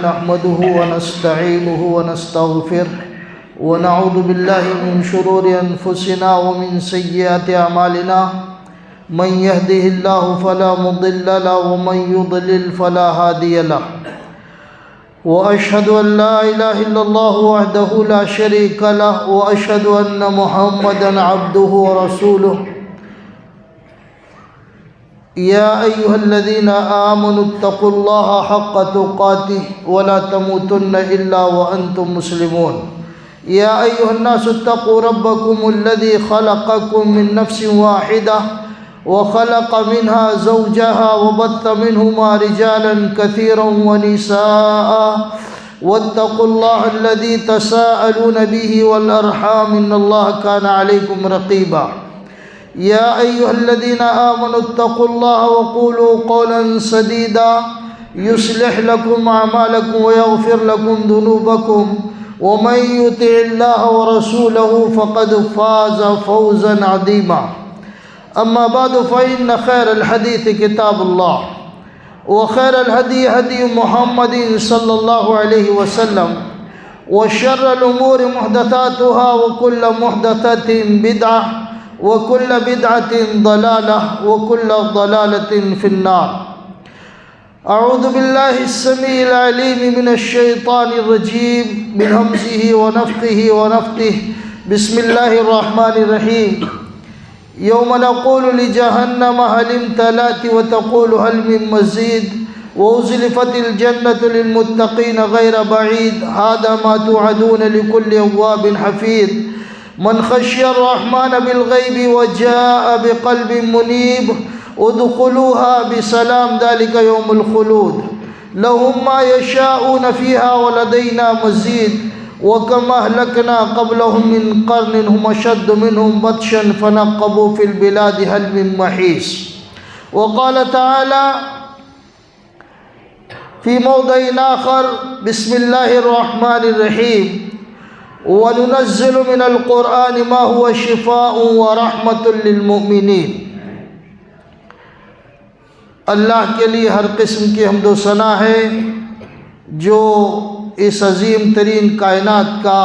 نحمده ونستعينه ونستغفره ونعوذ بالله من شرور أنفسنا ومن سيئات أعمالنا من يهده الله فلا مضل له ومن يضلل فلا هادي له وأشهد أن لا إله إلا الله وحده لا شريك له وأشهد أن محمدا عبده ورسوله يا أيها الذين آمنوا اتقوا الله حق تقاته ولا تموتن إلا وأنتم مسلمون يا أيها الناس اتقوا ربكم الذي خلقكم من نفس واحدة وخلق منها زوجها وبث منهما رجالا كثيرا ونساء واتقوا الله الذي تساءلون به والأرحام إن الله كان عليكم رقيبا يا أيها الذين آمنوا اتقوا الله وقولوا قولا سديدا يصلح لكم أعمالكم ويغفر لكم ذنوبكم ومن يطع الله ورسوله فقد فاز فوزا عظيما أما بعد فإن خير الحديث كتاب الله وخير الهدي هدي محمد صلى الله عليه وسلم وشر الأمور محدثاتها وكل محدثة بدعة وكل بدعة ضلالة وكل ضلالة في النار أعوذ بالله السميع العليم من الشيطان الرجيم من همزه ونفخه ونفثه بسم الله الرحمن الرحيم يوم نقول لجهنم هل امتلأت وتقول هل من مزيد وأزلفت الجنة للمتقين غير بعيد هذا ما توعدون لكل أواب حفيظ من خشي الرحمن بالغيب وجاء بقلب منيب ادخلوها بسلام ذلك يوم الخلود لهم ما يشاءون فيها ولدينا مزيد وكما أهلكنا قبلهم من قرن هم أشد منهم بطشا فنقبوا في البلاد هل من محيص وقال تعالى في موضع آخر بسم الله الرحمن الرحيم وَنُنَزِّلُ مِنَ الْقُرْآنِ مَا هُوَ شِفَاءٌ وَرَحْمَةٌ لِّلْمُؤْمِنِينَ اللہ کے لیے ہر قسم کی حمد و ثنا ہے جو اس عظیم ترین کائنات کا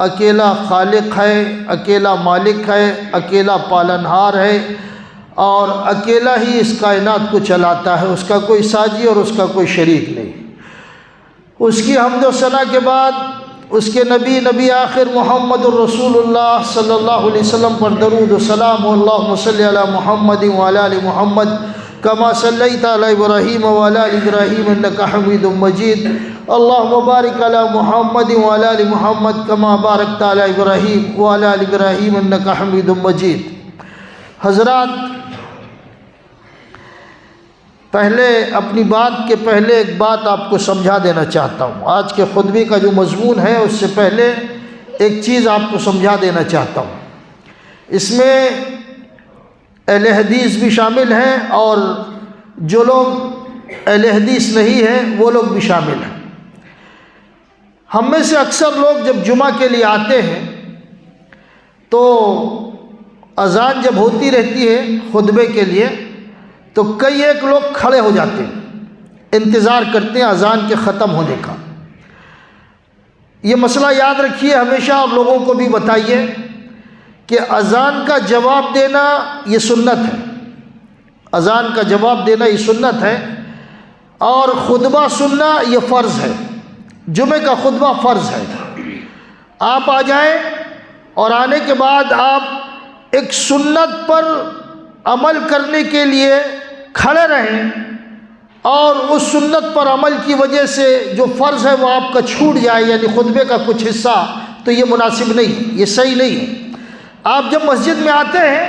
اکیلا خالق ہے، اکیلا مالک ہے، اکیلا پالنہار ہے اور اکیلا ہی اس کائنات کو چلاتا ہے، اس کا کوئی ساجی اور اس کا کوئی شریک نہیں۔ اس کی حمد و ثنا کے بعد اس کے نبی آخر محمد الرسول اللہ صلی اللہ علیہ وسلم پر درود و سلام اللہم صلی علی محمد وعلی آل محمد کما صلیت علی ابراہیم وعلی آل ابراہیم انک حمید مجید اللہم بارک علی محمد وعلی آل محمد کما بارکت علی ابراہیم وعلی آل ابراہیم انک حمید مجید۔ حضرات، پہلے اپنی بات کے پہلے ایک بات آپ کو سمجھا دینا چاہتا ہوں۔ آج کے خطبے کا جو مضمون ہے اس سے پہلے ایک چیز آپ کو سمجھا دینا چاہتا ہوں۔ اس میں اہل حدیث بھی شامل ہیں اور جو لوگ اہل حدیث نہیں ہیں وہ لوگ بھی شامل ہیں۔ ہم میں سے اکثر لوگ جب جمعہ کے لیے آتے ہیں تو اذان جب ہوتی رہتی ہے خطبے کے لیے تو کئی ایک لوگ کھڑے ہو جاتے ہیں، انتظار کرتے ہیں اذان کے ختم ہونے کا۔ یہ مسئلہ یاد رکھیے ہمیشہ، اور لوگوں کو بھی بتائیے کہ اذان کا جواب دینا یہ سنت ہے، اذان کا جواب دینا یہ سنت ہے اور خطبہ سننا یہ فرض ہے۔ جمعہ کا خطبہ فرض ہے۔ آپ آ جائیں اور آنے کے بعد آپ ایک سنت پر عمل کرنے کے لیے کھڑے رہیں اور اس سنت پر عمل کی وجہ سے جو فرض ہے وہ آپ کا چھوٹ جائے، یعنی خطبے کا کچھ حصہ، تو یہ مناسب نہیں، یہ صحیح نہیں ہے۔ آپ جب مسجد میں آتے ہیں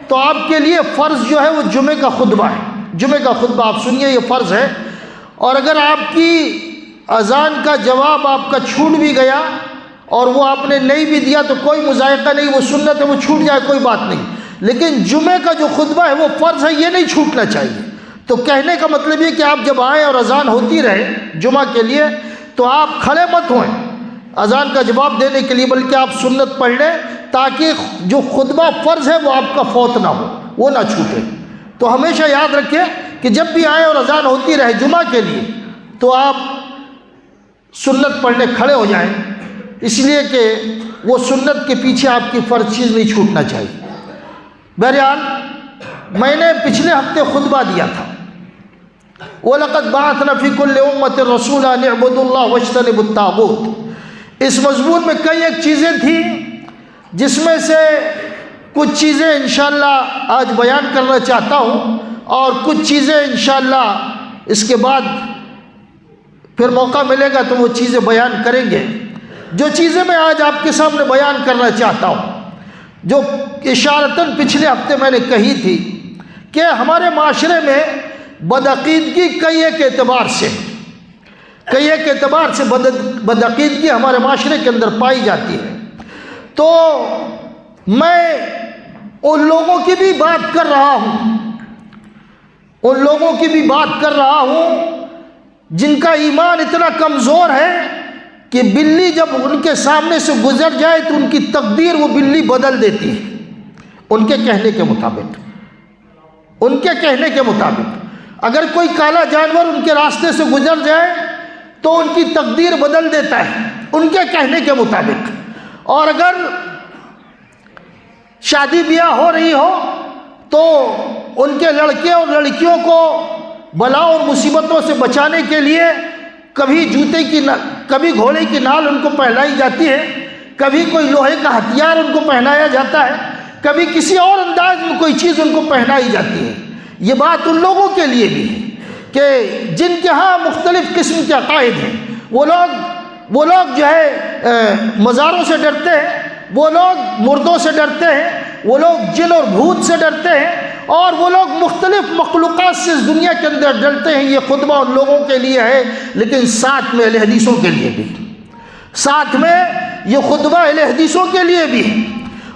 تو آپ کے لیے فرض جو ہے وہ جمعے کا خطبہ ہے، جمعے کا خطبہ آپ سنیے، یہ فرض ہے۔ اور اگر آپ کی اذان کا جواب آپ کا چھوٹ بھی گیا اور وہ آپ نے نہیں بھی دیا تو کوئی مذائقہ نہیں، وہ سنت ہے، وہ چھوٹ جائے کوئی بات نہیں، لیکن جمعے کا جو خطبہ ہے وہ فرض ہے، یہ نہیں چھوٹنا چاہیے۔ تو کہنے کا مطلب یہ کہ آپ جب آئیں اور اذان ہوتی رہے جمعہ کے لیے تو آپ کھڑے مت ہوئیں اذان کا جواب دینے کے لیے، بلکہ آپ سنت پڑھ لیں تاکہ جو خطبہ فرض ہے وہ آپ کا فوت نہ ہو، وہ نہ چھوٹے۔ تو ہمیشہ یاد رکھیں کہ جب بھی آئیں اور اذان ہوتی رہے جمعہ کے لیے تو آپ سنت پڑھنے کھڑے ہو جائیں، اس لیے کہ وہ سنت کے پیچھے آپ کی فرض چیز نہیں چھوٹنا چاہیے۔ بہرحال میں نے پچھلے ہفتے خطبہ دیا تھا، وَلَقَدْ بَعَثْنَا فِي كُلِّ أُمَّةٍ رَسُولًا أَنِ اعْبُدُوا اللَّهَ وَاجْتَنِبُوا الطَّاغُوتَ۔ اس مضمون میں کئی ایک چیزیں تھیں، جس میں سے کچھ چیزیں انشاءاللہ آج بیان کرنا چاہتا ہوں، اور کچھ چیزیں انشاءاللہ اس کے بعد پھر موقع ملے گا تو وہ چیزیں بیان کریں گے۔ جو چیزیں میں آج آپ کے سامنے بیان کرنا چاہتا ہوں، جو اشارتاً پچھلے ہفتے میں نے کہی تھی کہ ہمارے معاشرے میں بدعقیدگی کئی ایک اعتبار سے بدعقیدگی ہمارے معاشرے کے اندر پائی جاتی ہے، تو میں ان لوگوں کی بھی بات کر رہا ہوں جن کا ایمان اتنا کمزور ہے کہ بلی جب ان کے سامنے سے گزر جائے تو ان کی تقدیر وہ بلی بدل دیتی ہے، ان کے کہنے کے مطابق اگر کوئی کالا جانور ان کے راستے سے گزر جائے تو ان کی تقدیر بدل دیتا ہے ان کے کہنے کے مطابق۔ اور اگر شادی بیاہ ہو رہی ہو تو ان کے لڑکے اور لڑکیوں کو بلاؤں اور مصیبتوں سے بچانے کے لیے کبھی گھوڑے کی نال ان کو پہنائی جاتی ہے، کبھی کوئی لوہے کا ہتھیار ان کو پہنایا جاتا ہے، کبھی کسی اور انداز میں کوئی چیز ان کو پہنائی جاتی ہے۔ یہ بات ان لوگوں کے لیے بھی ہے کہ جن کے ہاں مختلف قسم کے عقائد ہیں، وہ لوگ جو ہے مزاروں سے ڈرتے ہیں، وہ لوگ مردوں سے ڈرتے ہیں، وہ لوگ جن اور بھوت سے ڈرتے ہیں، اور وہ لوگ مختلف مخلوقات سے اس دنیا کے اندر ڈرتے ہیں۔ یہ خطبہ ان لوگوں کے لیے ہے، لیکن ساتھ میں اہل حدیثوں کے لیے بھی، یہ خطبہ اہل حدیثوں کے لیے بھی ہے۔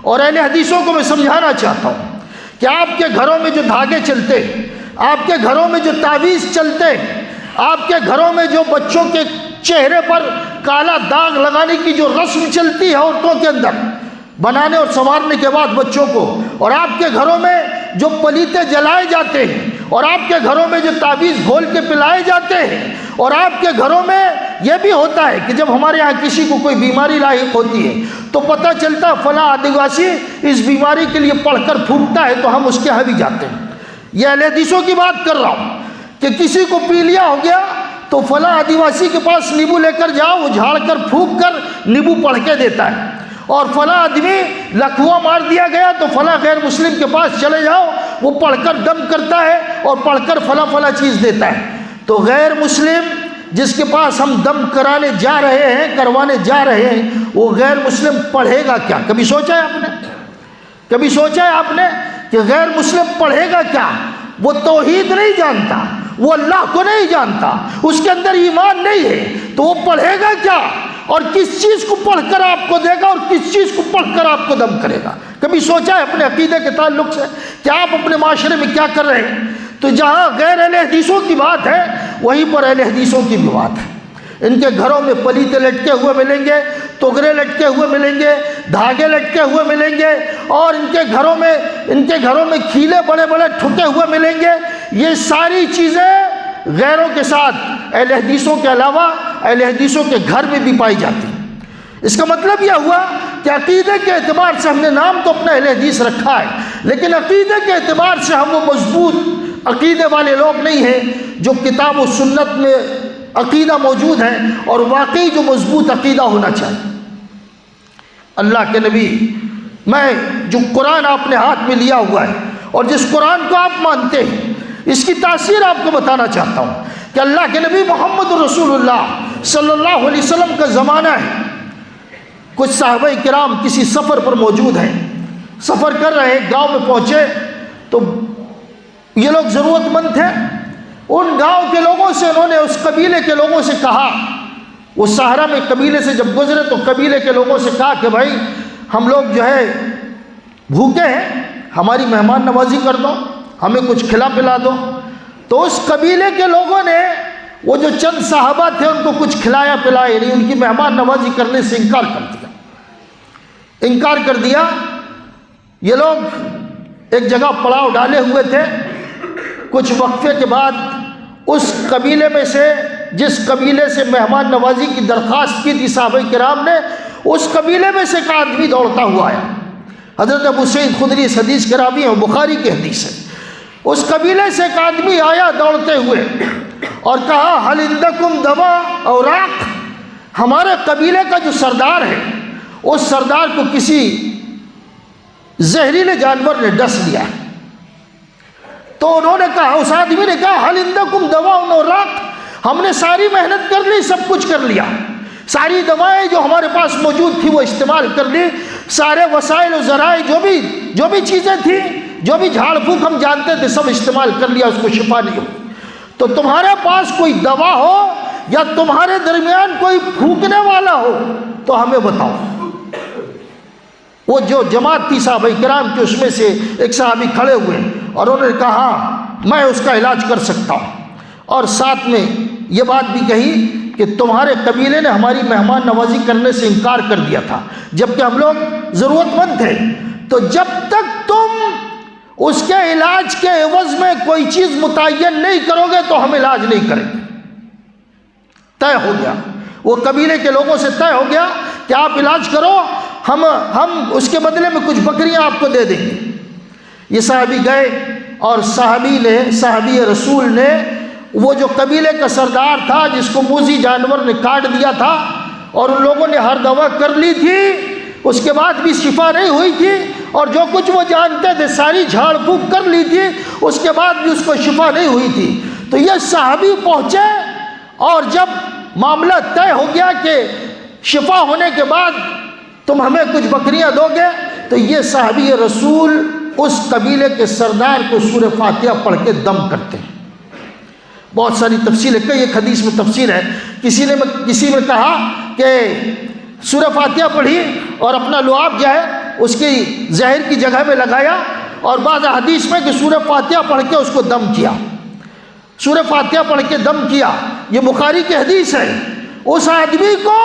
اور اہل حدیثوں کو میں سمجھانا چاہتا ہوں کہ آپ کے گھروں میں جو دھاگے چلتے ہیں، آپ کے گھروں میں جو تعویذ چلتے ہیں، آپ کے گھروں میں جو بچوں کے چہرے پر کالا داغ لگانے کی جو رسم چلتی ہے عورتوں کے اندر، بنانے اور سنوارنے کے بعد بچوں کو، اور آپ کے گھروں میں جو پلیتے جلائے جاتے ہیں، اور آپ کے گھروں میں جو تعویذ گھول کے پلائے جاتے ہیں، اور آپ کے گھروں میں یہ بھی ہوتا ہے کہ جب ہمارے ہاں کسی کو کوئی بیماری لاحق ہوتی ہے تو پتہ چلتا فلاں آدیواسی اس بیماری کے لیے پڑھ کر پھونکتا ہے تو ہم اس کے یہاں بھی جاتے ہیں۔ یہ اہل حدیثوں کی بات کر رہا ہوں کہ کسی کو پیلیا ہو گیا تو فلاں آدیواسی کے پاس نیبو لے کر جاؤ، وہ جھاڑ کر پھونک کر نیبو پڑھ کے دیتا ہے۔ اور فلاں آدمی لکھوا مار دیا گیا تو فلاں غیر مسلم کے پاس چلے جاؤ، وہ پڑھ کر دم کرتا ہے اور پڑھ کر فلاں چیز دیتا ہے۔ تو غیر مسلم جس کے پاس ہم دم کروانے جا رہے ہیں وہ غیر مسلم پڑھے گا کیا؟ کبھی سوچا ہے آپ نے کہ غیر مسلم پڑھے گا کیا؟ وہ توحید نہیں جانتا، وہ اللہ کو نہیں جانتا، اس کے اندر ایمان نہیں ہے، تو وہ پڑھے گا کیا؟ اور کس چیز کو پڑھ کر آپ کو دے گا اور کس چیز کو پڑھ کر آپ کو دم کرے گا؟ کبھی سوچا ہے اپنے عقیدے کے تعلق سے کہ آپ اپنے معاشرے میں کیا کر رہے ہیں؟ تو جہاں غیر اہل حدیثوں کی بات ہے وہیں پر اہل حدیثوں کی بھی بات ہے۔ ان کے گھروں میں پلیتے لٹکے ہوئے ملیں گے، تگرے لٹکے ہوئے ملیں گے، دھاگے لٹکے ہوئے ملیں گے، اور ان کے گھروں میں کھیلے بڑے بڑے ٹھکے ہوئے ملیں گے۔ یہ ساری چیزیں غیروں کے ساتھ اہل حدیثوں کے علاوہ اہل حدیثوں کے گھر میں بھی پائی جاتی ہیں۔ اس کا مطلب یہ ہوا کہ عقیدے کے اعتبار سے ہم نے نام تو اپنا اہل حدیث رکھا ہے، لیکن عقیدے کے اعتبار سے ہم وہ مضبوط عقیدے والے لوگ نہیں ہیں جو کتاب و سنت میں عقیدہ موجود ہے اور واقعی جو مضبوط عقیدہ ہونا چاہیے۔ اللہ کے نبی، میں جو قرآن آپ نے ہاتھ میں لیا ہوا ہے اور جس قرآن کو آپ مانتے ہیں، اس کی تاثیر آپ کو بتانا چاہتا ہوں کہ اللہ کے نبی محمد رسول اللہ صلی اللہ علیہ وسلم کا زمانہ ہے۔ کچھ صحابہ کرام کسی سفر پر موجود ہیں، سفر کر رہے ہیں، گاؤں میں پہنچے تو یہ لوگ ضرورت مند تھے۔ ان گاؤں کے لوگوں سے انہوں نے اس قبیلے کے لوگوں سے کہا، وہ صحرا میں قبیلے سے جب گزرے تو قبیلے کے لوگوں سے کہا کہ بھائی ہم لوگ جو ہے بھوکے ہیں، ہماری مہمان نوازی کر دو، ہمیں کچھ کھلا پلا دو۔ تو اس قبیلے کے لوگوں نے وہ جو چند صحابہ تھے ان کو کچھ کھلایا پلایا نہیں، ان کی مہمان نوازی کرنے سے انکار کر دیا۔ یہ لوگ ایک جگہ پڑاؤ ڈالے ہوئے تھے۔ کچھ وقفے کے بعد اس قبیلے میں سے جس قبیلے سے مہمان نوازی کی درخواست کی تھی صحابہ کرام نے، اس قبیلے میں سے ایک آدمی دوڑتا ہوا آیا۔ حضرت ابو سعید خدری اس حدیث کے راوی ہیں، بخاری کی حدیث ہے۔ اس قبیلے سے ایک آدمی آیا دوڑتے ہوئے اور کہا حل عندکم دوا او راق، ہمارے قبیلے کا جو سردار ہے اس سردار کو کسی زہریلے جانور نے ڈس لیا ہے۔ تو انہوں نے کہا، اس آدمی نے کہا حل عندکم دوا او راق، ہم نے ساری محنت کر لی، سب کچھ کر لیا، ساری دوائیں جو ہمارے پاس موجود تھی وہ استعمال کر لی، سارے وسائل و ذرائع جو بھی چیزیں تھیں، جو بھی جھاڑ پھونک ہم جانتے تھے سب استعمال کر لیا، اس کو شفا نہیں ہو۔ تو تمہارے پاس کوئی دوا ہو یا تمہارے درمیان کوئی پھونکنے والا ہو تو ہمیں بتاؤ۔ وہ جو جماعت تھی صحابہ کرام کی، اس میں سے ایک صحابی کھڑے ہوئے اور انہوں نے کہا میں اس کا علاج کر سکتا ہوں، اور ساتھ میں یہ بات بھی کہی کہ تمہارے قبیلے نے ہماری مہمان نوازی کرنے سے انکار کر دیا تھا جبکہ ہم لوگ ضرورت مند تھے، تو جب تک تم اس کے علاج کے عوض میں کوئی چیز متعین نہیں کرو گے تو ہم علاج نہیں کریں گے۔ طے ہو گیا، وہ قبیلے کے لوگوں سے طے ہو گیا کہ آپ علاج کرو، ہم اس کے بدلے میں کچھ بکریاں آپ کو دے دیں گے۔ یہ صحابی گئے اور صحابی رسول نے وہ جو قبیلے کا سردار تھا جس کو موذی جانور نے کاٹ دیا تھا اور ان لوگوں نے ہر دوا کر لی تھی، اس کے بعد بھی شفا نہیں ہوئی تھی، اور جو کچھ وہ جانتے تھے ساری جھاڑ پھونک کر لی تھی، اس کے بعد بھی اس کو شفا نہیں ہوئی تھی، تو یہ صحابی پہنچے اور جب معاملہ طے ہو گیا کہ شفا ہونے کے بعد تم ہمیں کچھ بکریاں دو گے، تو یہ صحابی رسول اس قبیلے کے سردار کو سورہ فاتحہ پڑھ کے دم کرتے ہیں۔ بہت ساری تفصیل ہے، کئی ایک حدیث میں تفصیل ہے، کسی نے کہا کہ سورہ فاتحہ پڑھی اور اپنا لعاب جو ہے اس کی زہر کی جگہ میں لگایا، اور بعض حدیث میں کہ سورہ فاتحہ پڑھ کے اس کو دم کیا، سورہ فاتحہ پڑھ کے دم کیا، یہ بخاری کی حدیث ہے۔ اس آدمی کو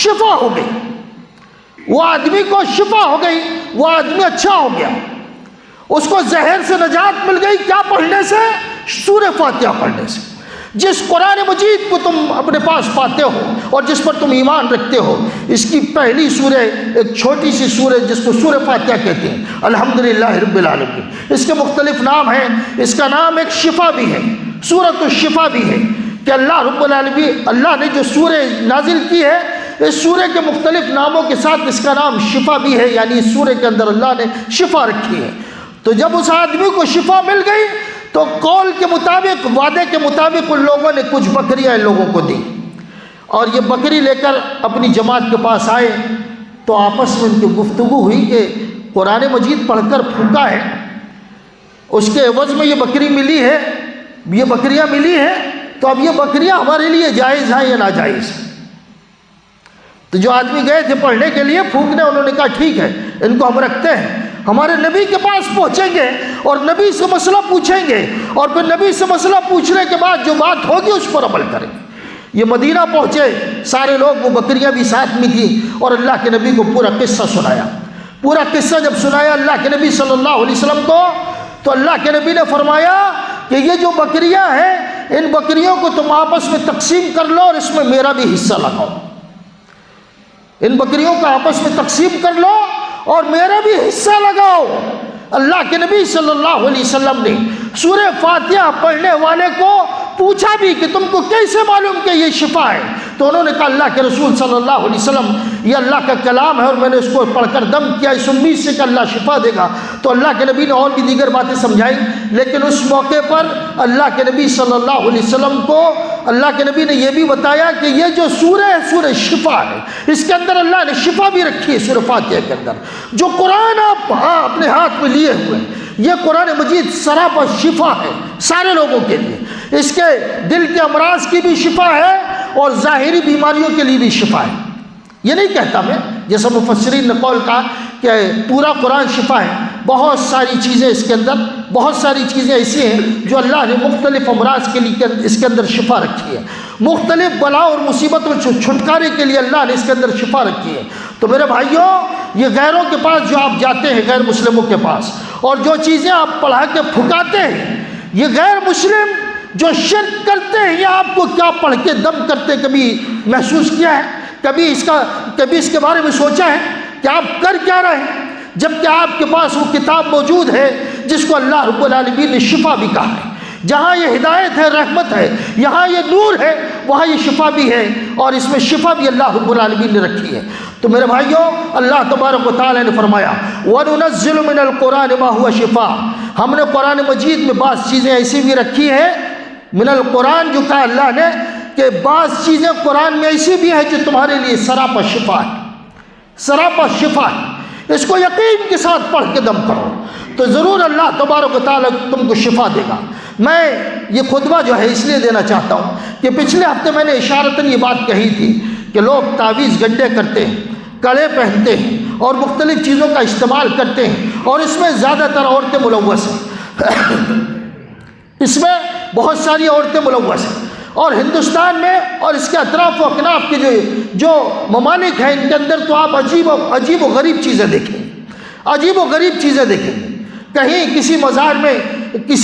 شفا ہو گئی، وہ آدمی کو شفا ہو گئی، وہ آدمی اچھا ہو گیا، اس کو زہر سے نجات مل گئی۔ کیا پڑھنے سے؟ سورہ فاتحہ پڑھنے سے۔ جس قرآن مجید کو تم اپنے پاس پاتے ہو اور جس پر تم ایمان رکھتے ہو، اس کی پہلی سورہ ایک چھوٹی سی سورہ جس کو سورہ فاتحہ کہتے ہیں، الحمدللہ رب العالمین۔ اس کے مختلف نام ہیں، اس کا نام ایک شفا بھی ہے، سورۃ الشفا بھی ہے، کہ اللہ رب العالمین اللہ نے جو سورہ نازل کی ہے اس سورہ کے مختلف ناموں کے ساتھ اس کا نام شفا بھی ہے، یعنی اس سورہ کے اندر اللہ نے شفا رکھی ہے۔ تو جب اس آدمی کو شفا مل گئی تو قول کے مطابق، وعدے کے مطابق ان لوگوں نے کچھ بکریاں ان لوگوں کو دی، اور یہ بکری لے کر اپنی جماعت کے پاس آئے تو آپس میں ان کی گفتگو ہوئی کہ قرآن مجید پڑھ کر پھونکا ہے، اس کے عوض میں یہ بکری ملی ہے، یہ بکریاں ملی ہیں، تو اب یہ بکریاں ہمارے لیے جائز ہیں یا ناجائز ہیں؟ تو جو آدمی گئے تھے پڑھنے کے لیے پھونکنے، انہوں نے کہا ٹھیک ہے، ان کو ہم رکھتے ہیں، ہمارے نبی کے پاس پہنچیں گے اور نبی سے مسئلہ پوچھیں گے، اور پھر نبی سے مسئلہ پوچھنے کے بعد جو بات ہوگی اس پر عمل کریں گے۔ یہ مدینہ پہنچے، سارے لوگ، وہ بکریاں بھی ساتھ میں تھیں، اور اللہ کے نبی کو پورا قصہ سنایا۔ پورا قصہ جب سنایا اللہ کے نبی صلی اللہ علیہ وسلم کو، تو اللہ کے نبی نے فرمایا کہ یہ جو بکریاں ہیں ان بکریوں کو تم آپس میں تقسیم کر لو اور اس میں میرا بھی حصہ لگاؤ، ان بکریوں کو آپس میں تقسیم کر لو اور میرا بھی حصہ لگاؤ۔ اللہ کے نبی صلی اللہ علیہ وسلم نے سورہ فاتحہ پڑھنے والے کو پوچھا بھی کہ تم کو کیسے معلوم کہ یہ شفا ہے؟ تو انہوں نے کہا اللہ کے رسول صلی اللہ علیہ وسلم یہ اللہ کا کلام ہے اور میں نے اس کو پڑھ کر دم کیا اس امید سے کہ اللہ شفا دے گا۔ تو اللہ کے نبی نے اور بھی دیگر باتیں سمجھائیں، لیکن اس موقع پر اللہ کے نبی صلی اللہ علیہ وسلم کو اللہ کے نبی نے یہ بھی بتایا کہ یہ جو سورہ ہے سورہ شفا ہے، اس کے اندر اللہ نے شفا بھی رکھی ہے۔ سورہ فاتحہ کے اندر جو قرآن آپ اپنے ہاتھ میں لیے ہوئے، یہ قرآن مجید سراپا شفا ہے سارے لوگوں کے لیے، اس کے دل کے امراض کی بھی شفا ہے اور ظاہری بیماریوں کے لیے بھی شفا ہے۔ یہ نہیں کہتا میں، جیسا مفسرین نے قول کہا کہ پورا قرآن شفا ہے، بہت ساری چیزیں اس کے اندر، بہت ساری چیزیں ایسی ہیں جو اللہ نے مختلف امراض کے لیے اس کے اندر شفا رکھی ہے، مختلف بلا اور مصیبتوں چھٹکارے کے لیے اللہ نے اس کے اندر شفا رکھی ہے۔ تو میرے بھائیوں، یہ غیروں کے پاس جو آپ جاتے ہیں، غیر مسلموں کے پاس، اور جو چیزیں آپ پڑھا کے پھکاتے ہیں، یہ غیر مسلم جو شرک کرتے ہیں یہ آپ کو کیا پڑھ کے دم کرتے کبھی محسوس کیا ہے؟ کبھی اس کے بارے میں سوچا ہے کہ آپ کر کیا رہے ہیں، جبکہ آپ کے پاس وہ کتاب موجود ہے جس کو اللہ رب العالمین نے شفا بھی کہا ہے۔ جہاں یہ ہدایت ہے، رحمت ہے، یہاں یہ نور ہے، وہاں یہ شفا بھی ہے، اور اس میں شفا بھی اللہ رب العالمین نے رکھی ہے۔ تو میرے بھائیوں، اللہ تبارک و تعالی نے فرمایا وَنُنَزِّلُ مِنَ الْقُرْآنِ مَا هُوَ شِفَاءٌ، ہم نے قرآن مجید میں بعض چیزیں ایسی بھی رکھی ہیں، من القرآن جو کہا اللہ نے کہ بعض چیزیں قرآن میں ایسی بھی ہیں جو تمہارے لیے سراپا شفا ہے، سراپا شفا ہے، اس کو یقین کے ساتھ پڑھ کے دم کرو تو ضرور اللہ تبارک و تعالی تم کو شفا دے گا۔ میں یہ خطبہ جو ہے اس لیے دینا چاہتا ہوں کہ پچھلے ہفتے میں نے اشارتاً یہ بات کہی تھی کہ لوگ تعویذ گنڈے کرتے ہیں، کڑے پہنتے ہیں اور مختلف چیزوں کا استعمال کرتے ہیں، اور اس میں زیادہ تر عورتیں ملوث ہیں، اس میں بہت ساری عورتیں ملوث ہیں، اور ہندوستان میں اور اس کے اطراف و اکناف کے جو ممالک ہیں ان کے اندر تو آپ عجیب و غریب چیزیں دیکھیں گے، عجیب و غریب چیزیں دیکھیں گے۔ کہیں کسی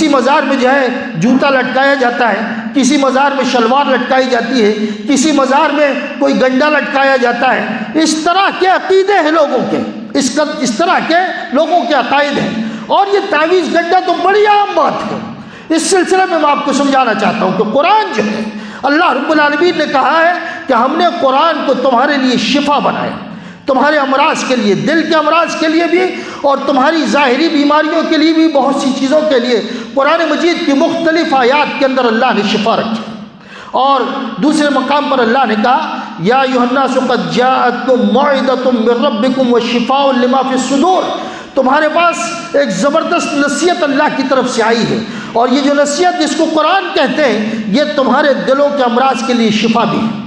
مزار میں جو ہے جوتا لٹکایا جاتا ہے، کسی مزار میں شلوار لٹکائی جاتی ہے، کسی مزار میں کوئی گنڈا لٹکایا جاتا ہے۔ اس طرح کے عقیدے ہیں لوگوں کے، اس طرح کے لوگوں کے عقائد ہیں، اور یہ تعویذ گنڈا تو بڑی عام بات ہے۔ اس سلسلے میں آپ کو سمجھانا چاہتا ہوں کہ قرآن جو ہے اللہ رب العالمین نے کہا ہے کہ ہم نے قرآن کو تمہارے لیے شفا بنایا، تمہارے امراض کے لیے، دل کے امراض کے لیے بھی اور تمہاری ظاہری بیماریوں کے لیے بھی، بہت سی چیزوں کے لیے قرآن مجید کی مختلف آیات کے اندر اللہ نے شفا رکھی۔ اور دوسرے مقام پر اللہ نے کہا یا ایھا الناس قد جاءتکم موعظۃ من ربکم وشفاء لما فی الصدور، تمہارے پاس ایک زبردست نصیحت اللہ کی طرف سے آئی ہے، اور یہ جو نصیحت جس کو قرآن کہتے ہیں یہ تمہارے دلوں کے امراض کے لیے شفا بھی ہے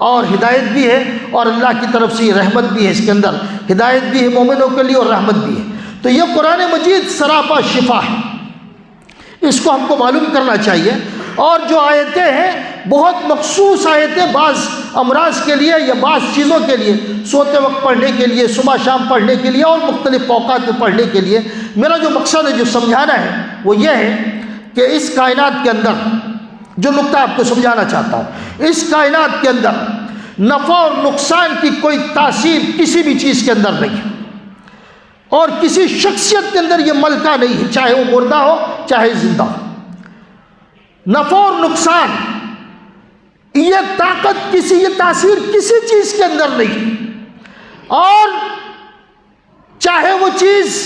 اور ہدایت بھی ہے، اور اللہ کی طرف سے یہ رحمت بھی ہے، اس کے اندر ہدایت بھی ہے مومنوں کے لیے اور رحمت بھی ہے۔ تو یہ قرآن مجید سراپا شفا ہے، اس کو ہم کو معلوم کرنا چاہیے۔ اور جو آیتیں ہیں بہت مخصوص آیتیں، بعض امراض کے لیے یا بعض چیزوں کے لیے، سوتے وقت پڑھنے کے لیے، صبح شام پڑھنے کے لیے، اور مختلف اوقات میں پڑھنے کے لیے۔ میرا جو مقصد ہے، جو سمجھانا ہے، وہ یہ ہے کہ اس کائنات کے اندر جو نقطہ آپ کو سمجھانا چاہتا ہوں، اس کائنات کے اندر نفع اور نقصان کی کوئی تاثیر کسی بھی چیز کے اندر نہیں ہے، اور کسی شخصیت کے اندر یہ ملکہ نہیں ہے، چاہے وہ مردہ ہو چاہے زندہ ہو۔ نفع اور نقصان یہ طاقت یہ تاثیر کسی چیز کے اندر نہیں، اور چاہے وہ چیز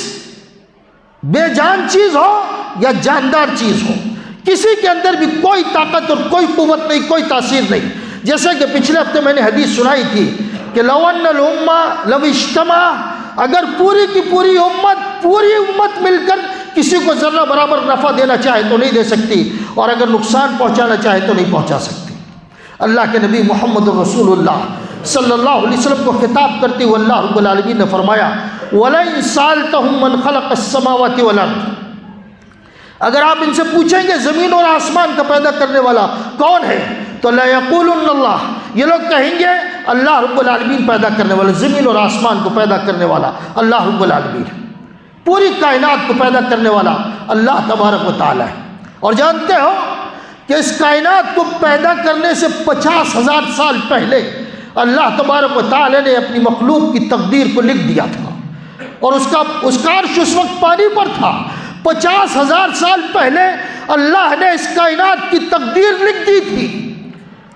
بے جان چیز ہو یا جاندار چیز ہو، کسی کے اندر بھی کوئی طاقت اور کوئی قوت نہیں، کوئی تاثیر نہیں۔ جیسے کہ پچھلے ہفتے میں نے حدیث سنائی تھی کہ لو ان الامہ لو اجتمع، اگر پوری کی پوری امت مل کر کسی کو ذرہ برابر نفع دینا چاہے تو نہیں دے سکتی، اور اگر نقصان پہنچانا چاہے تو نہیں پہنچا سکتی۔ اللہ کے نبی محمد رسول اللہ صلی اللہ علیہ وسلم کو خطاب کرتے ہوئے اللہ رب العالمین نے فرمایا وَلَئِن سَأَلْتَهُم مَّنْ خَلَقَ السَّمَاوَاتِ وَالْأَرْضَ، اگر آپ ان سے پوچھیں گے زمین اور آسمان کا پیدا کرنے والا کون ہے تو لَيَقُولُنَّ اللَّهُ، یہ لوگ کہیں گے اللہ رب العالمین پیدا کرنے والا، زمین اور آسمان کو پیدا کرنے والا اللہ رب العالمین، پوری کائنات کو پیدا کرنے والا اللہ تبارک و تعالی ہے۔ اور جانتے ہو کہ اس کائنات کو پیدا کرنے سے 50,000 سال پہلے اللہ تبارک و تعالی نے اپنی مخلوق کی تقدیر کو لکھ دیا تھا، اور اس کا عرش اس وقت پانی پر تھا۔ 50,000 سال پہلے اللہ نے اس کائنات کی تقدیر لکھ دی تھی۔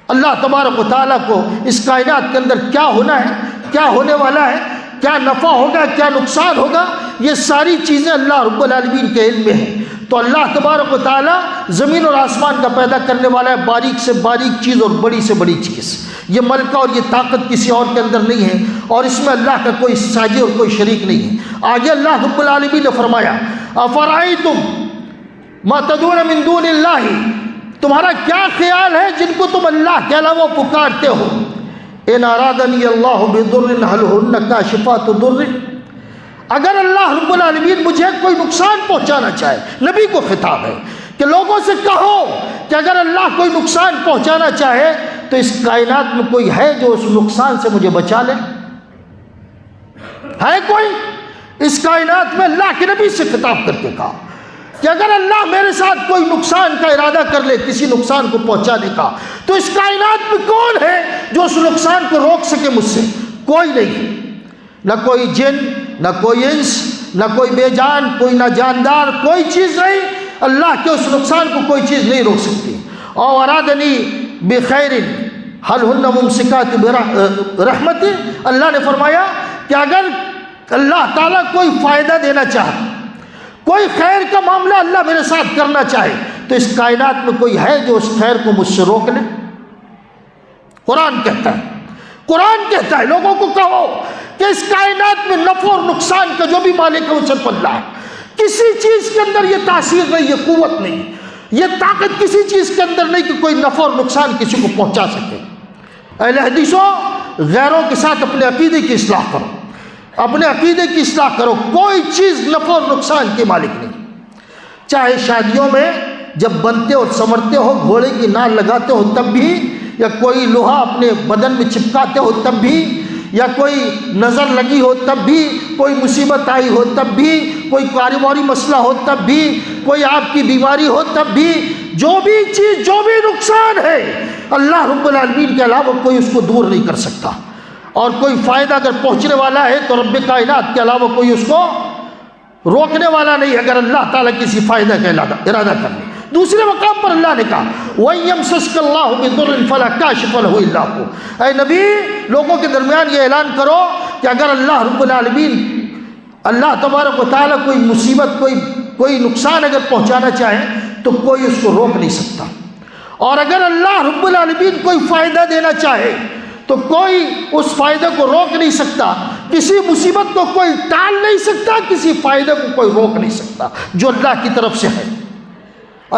اللہ تبارک و تعالیٰ کو اس کائنات کے اندر کیا ہونا ہے، کیا ہونے والا ہے، کیا نفع ہوگا، کیا نقصان ہوگا، یہ ساری چیزیں اللہ رب العالمین کے علم میں ہیں۔ تو اللہ تبارک و تعالیٰ زمین اور آسمان کا پیدا کرنے والا ہے، باریک سے باریک چیز اور بڑی سے بڑی چیز۔ یہ ملکہ اور یہ طاقت کسی اور کے اندر نہیں ہے، اور اس میں اللہ کا کوئی ساجی اور کوئی شریک نہیں ہے۔ آگے اللہ رب العالمین نے فرمایا افرأیتم ما تدعون من دون اللہ، تمہارا کیا خیال ہے جن کو تم اللہ کے علاوہ پکارتے ہو؟ ان ارادنی اللہ بضر هل هن کاشفات ضر، اگر اللہ رب العالمین مجھے کوئی نقصان پہنچانا چاہے، نبی کو خطاب ہے کہ لوگوں سے کہو کہ اگر اللہ کوئی نقصان پہنچانا چاہے تو اس کائنات میں کوئی ہے جو اس نقصان سے مجھے بچا لے؟ ہے کوئی؟ اس کائنات میں اللہ کے نبی سے خطاب کر کے کہا کہ اگر اللہ میرے ساتھ کوئی نقصان کا ارادہ کر لے، کسی نقصان کو پہنچانے کا، تو اس کائنات میں کون ہے جو اس نقصان کو روک سکے مجھ سے؟ کوئی نہیں، نہ کوئی جن، نہ کوئی انس، نہ کوئی بے جان، کوئی نہ جاندار، کوئی چیز نہیں، اللہ کے اس نقصان کو کوئی چیز نہیں روک سکتی۔ اور ارادنی بخیر حل ہن ممسکات برحمت، اللہ نے فرمایا کہ اگر اللہ تعالیٰ کوئی فائدہ دینا چاہے، کوئی خیر کا معاملہ اللہ میرے ساتھ کرنا چاہے، تو اس کائنات میں کوئی ہے جو اس خیر کو مجھ سے روک لے؟ قرآن کہتا ہے، قرآن کہتا ہے لوگوں کو کہو کہ اس کائنات میں نفع اور نقصان کا جو بھی مالک ہے وہ صرف اللہ ہے۔ کسی چیز کے اندر یہ تاثیر نہیں، یہ قوت نہیں، یہ طاقت کسی چیز کے اندر نہیں کہ کوئی نفع اور نقصان کسی کو پہنچا سکے۔ اہل حدیثوں، غیروں کے ساتھ اپنے عقیدے کی اصلاح کرو، اپنے عقیدے کی اصلاح کرو۔ کوئی چیز نفع اور نقصان کے مالک نہیں، چاہے شادیوں میں جب بنتے اور سنورتے ہو، گھوڑے کی نال لگاتے ہو تب بھی، یا کوئی لوہا اپنے بدن میں چپکاتے ہو تب بھی، یا کوئی نظر لگی ہو تب بھی، کوئی مصیبت آئی ہو تب بھی، کوئی کاروباری مسئلہ ہو تب بھی، کوئی آپ کی بیماری ہو تب بھی، جو بھی چیز، جو بھی نقصان ہے، اللہ رب العالمین کے علاوہ کوئی اس کو دور نہیں کر سکتا۔ اور کوئی فائدہ اگر پہنچنے والا ہے تو رب کائنات کے علاوہ کوئی اس کو روکنے والا نہیں، اگر اللہ تعالیٰ کسی فائدہ کا ارادہ کر لے۔ دوسرے مقام پر اللہ نے کہا وَيَمْسَسْكَ اللَّهُ بِضُرٍّ فَلَا كَاشِفَ لَهُ إِلَّا هُوَ، اے نبی لوگوں کے درمیان یہ اعلان کرو کہ اگر اللہ رب العالمین، اللہ تبارک و تعالیٰ کوئی مصیبت، کوئی نقصان اگر پہنچانا چاہے تو کوئی اس کو روک نہیں سکتا، اور اگر اللہ رب العالمین کوئی فائدہ دینا چاہے تو کوئی اس فائدے کو روک نہیں سکتا، کسی مصیبت کو کوئی ٹال نہیں سکتا، کسی فائدے کو کوئی روک نہیں سکتا جو اللہ کی طرف سے ہے۔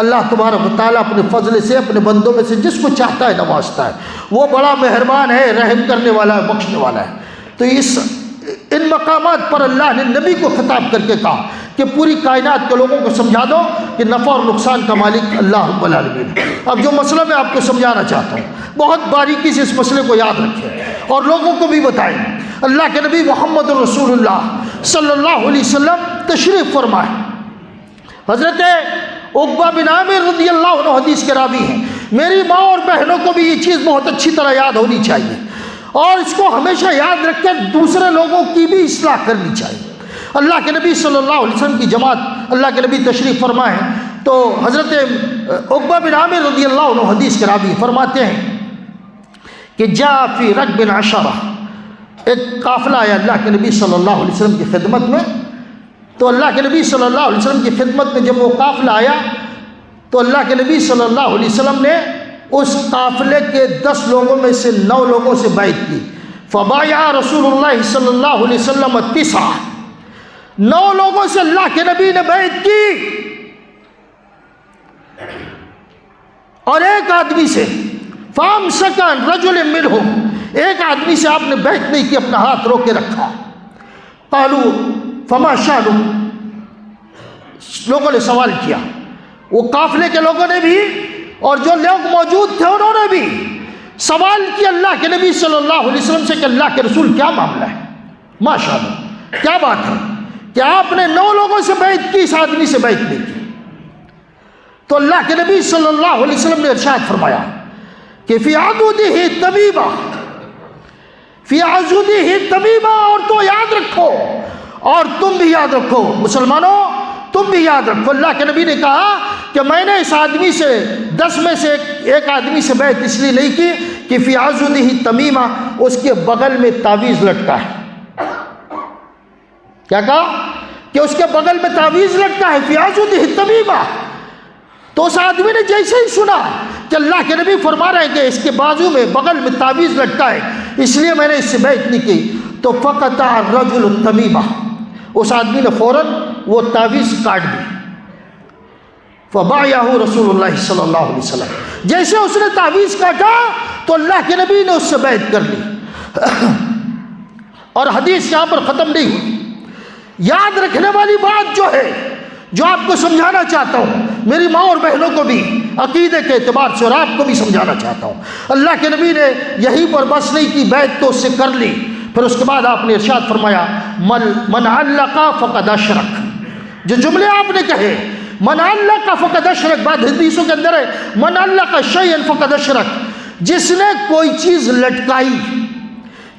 اللہ تبارک و تعالیٰ اپنے فضل سے اپنے بندوں میں سے جس کو چاہتا ہے نوازتا ہے، وہ بڑا مہربان ہے، رحم کرنے والا ہے، بخشنے والا ہے۔ تو ان مقامات پر اللہ نے نبی کو خطاب کر کے کہا کہ پوری کائنات کے لوگوں کو سمجھا دو کہ نفع اور نقصان کا مالک اللہ رب العالمین ہے۔ اب جو مسئلہ میں آپ کو سمجھانا چاہتا ہوں، بہت باریکی سے اس مسئلے کو یاد رکھیں اور لوگوں کو بھی بتائیں۔ اللہ کے نبی محمد رسول اللہ صلی اللہ علیہ وسلم تشریف فرمائے، حضرت عقبہ بن عامر رضی اللہ عنہ حدیث کے راوی ہیں۔ میری ماں اور بہنوں کو بھی یہ چیز بہت اچھی طرح یاد ہونی چاہیے، اور اس کو ہمیشہ یاد رکھ کر دوسرے لوگوں کی بھی اصلاح کرنی چاہیے۔ اللہ کے نبی صلی اللہ علیہ وسلم کی جماعت، اللہ کے نبی تشریف فرمائے تو حضرت عقبہ بن عامر رضی اللہ عنہ حدیث کے راوی فرماتے ہیں کہ جاء فی رکب عشرہ، ایک قافلہ آیا اللہ کے نبی صلی اللہ علیہ وسلم کی خدمت میں۔ تو اللہ کے نبی صلی اللہ علیہ وسلم کی خدمت میں جب وہ قافلہ آیا تو اللہ کے نبی صلی اللہ علیہ وسلم نے اس قافلے کے 10 لوگوں میں سے 9 لوگوں سے بیعت کی۔ فبایع رسول اللہ صلی اللہ علیہ وسلم 9، 9 لوگوں سے اللہ کے نبی نے بیعت کی، اور ایک آدمی سے فامسک عن رجل منہم، ایک آدمی سے آپ نے بیعت نہیں کی، اپنا ہاتھ روک کے رکھا۔ قالوا فما شانو، لوگوں نے سوال کیا، وہ قافلے کے لوگوں نے بھی اور جو لوگ موجود تھے انہوں نے بھی سوال کیا اللہ کے نبی صلی اللہ علیہ وسلم سے کہ اللہ کے رسول کیا معاملہ ہے، ما شانو، کیا بات ہے کہ آپ نے 9 لوگوں سے بیعت کی، اس آدمی سے بیعت نہیں کی؟ تو اللہ کے نبی صلی اللہ علیہ وسلم نے ارشاد فرمایا کہ فی عضدہ طبیبہ، فی عضدہ طبیبہ، اور تو یاد رکھو، اور تم بھی یاد رکھو مسلمانوں، تم بھی یاد رکھو۔ اللہ کے نبی نے کہا کہ میں نے اس آدمی سے 10 میں سے ایک آدمی سے بیعت اس لیے نہیں کی کہ فی عضدہ تمیمہ، اس کے بغل میں تعویذ لٹکا ہے۔ کیا کہا؟ کہ اس کے بغل میں تعویذ لٹکا ہے، فی عضدہ تمیمہ۔ تو اس آدمی نے جیسے ہی سنا کہ اللہ کے نبی فرما رہے ہیں کہ اس کے بازو میں بغل میں تعویذ لٹکا ہے، اس لیے میں نے اس سے بیعت نہیں کی، تو فقطع الرجل التمیمہ، اس آدمی نے فوراً وہ تعویذ کاٹ دی۔ فبایعہ رسول اللہ صلی اللہ علیہ وسلم، جیسے اس نے تعویذ کاٹا تو اللہ کے نبی نے اس سے بیعت کر لی۔ اور حدیث یہاں پر ختم نہیں ہوئی۔ یاد رکھنے والی بات جو ہے، جو آپ کو سمجھانا چاہتا ہوں، میری ماں اور بہنوں کو بھی عقیدے کے اعتبار سے، اور آپ کو بھی سمجھانا چاہتا ہوں، اللہ کے نبی نے یہیں پر بس نہیں کی، بیعت تو اس سے کر لی، پھر اس کے بعد آپ نے ارشاد فرمایا من علق فقد اشرک، جو جملے آپ نے کہے من علق فقد اشرک، بعد حدیثوں کے اندر ہے من علق شیئا فقد اشرک، جس نے کوئی چیز لٹکائی،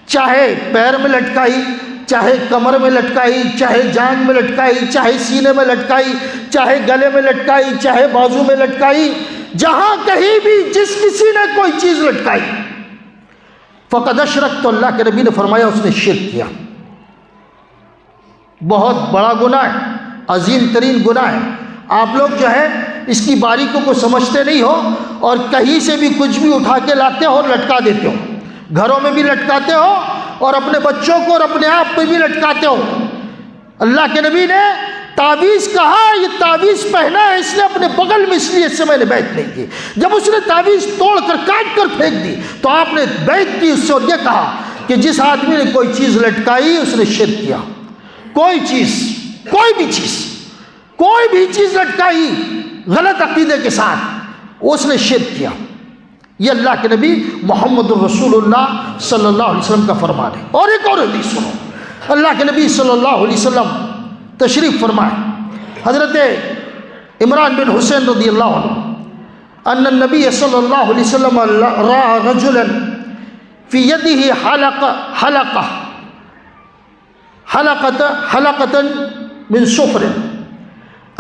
چاہے پیر میں لٹکائی، چاہے کمر میں لٹکائی، چاہے جان میں لٹکائی، چاہے سینے میں لٹکائی، چاہے گلے میں لٹکائی، چاہے بازو میں لٹکائی، جہاں کہیں بھی جس کسی نے کوئی چیز لٹکائی، فقد اشرک، تو اللہ کے نبی نے فرمایا اس نے شرک کیا۔ بہت بڑا گناہ ہے، عظیم ترین گناہ ہے۔ آپ لوگ جو ہے اس کی باریکیوں کو سمجھتے نہیں ہو اور کہیں سے بھی کچھ بھی اٹھا کے لاتے ہو اور لٹکا دیتے ہو، گھروں میں بھی لٹکاتے ہو اور اپنے بچوں کو اور اپنے آپ پہ بھی لٹکاتے ہو۔ اللہ کے نبی نے تعویذ کہا، یہ تعویذ پہنا ہے اس نے اپنے بغل میں، اس لیے اس سے میں نے بیعت نہیں کی۔ جب اس نے تعویذ توڑ کر کاٹ کر پھینک دی تو آپ نے بیعت کی اس سے اور یہ کہا کہ جس آدمی نے کوئی چیز لٹکائی اس نے شرک کیا۔ کوئی چیز، کوئی بھی چیز لٹکائی غلط عقیدے کے ساتھ، اس نے شرک کیا۔ یہ اللہ کے نبی محمد الرسول اللہ صلی اللہ علیہ وسلم کا فرمان ہے۔ اور ایک اور حدیث سنو، اللہ کے نبی صلی اللہ علیہ وسلم تشریف فرمائے، حضرت عمران بن حسین رضی اللہ عنہ، ان النبی صلی اللہ علیہ وسلم رأى رجلا فی یدہ حلقة من صفر۔